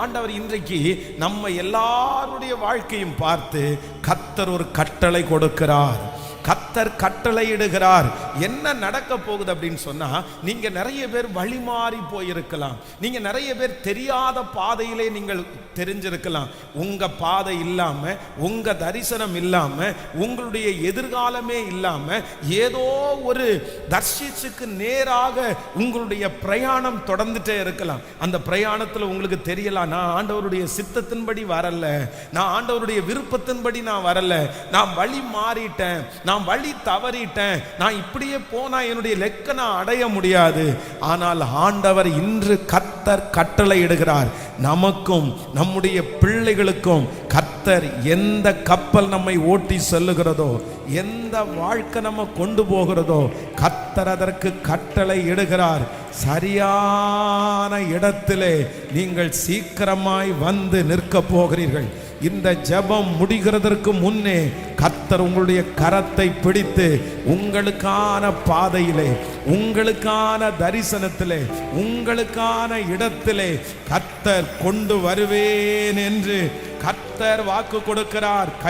ஆண்டவர் இன்றைக்கு நம்ம எல்லாருடைய வாழ்க்கையும் பார்த்து கர்த்தர் ஒரு கட்டளை கொடுக்கிறார். கர்த்தர் கட்டளையிடுகிறார். என்ன நடக்க போகுது அப்படின்னு சொன்னா, நீங்க நிறைய பேர் வழி மாறி போயிருக்கலாம். நீங்க நிறைய பேர் தெரியாத பாதையிலே நீங்கள் தெரிஞ்சிருக்கலாம். உங்க பாதை இல்லாம, உங்க தரிசனம் இல்லாம, உங்களுடைய எதிர்காலமே இல்லாம ஏதோ ஒரு தர்ஷிச்சுக்கு நேராக உங்களுடைய பிரயாணம் தொடர்ந்துட்டே இருக்கலாம். அந்த பிரயாணத்துல உங்களுக்கு தெரியலாம், நான் ஆண்டவருடைய சித்தத்தின்படி வரல, நான் ஆண்டவருடைய விருப்பத்தின்படி நான் வரல, நான் வழி மாறிட்டேன், நான் வழி தவறிட்டேன், நான் இப்படியே போனா என்னுடைய லெக்க நான் அடைய முடியாது. ஆனால் ஆண்டவர் இன்று கர்த்தர் கட்டளை இடுகிறார். நமக்கும் நம்முடைய பிள்ளைகளுக்கும் கர்த்தர் எந்த கப்பல் நம்மை ஓட்டி செல்லுகிறதோ, எந்த வாழ்க்கை நம்ம கொண்டு போகிறதோ, கர்த்தர் அதற்கு கட்டளை இடுகிறார். சரியான இடத்திலே நீங்கள் சீக்கிரமாய் வந்து நிற்க போகிறீர்கள். இந்த ஜெபம் முடிகிறதற்கு முன்னே கர்த்தர் உங்களுடைய கரத்தை பிடித்து உங்களுக்கான பாதையிலே, உங்களுக்கான தரிசனத்திலே, உங்களுக்கான இடத்திலே கர்த்தர் கொண்டு வருவேன் என்று கர்த்தர் வாக்கு கொடுக்கிறார்.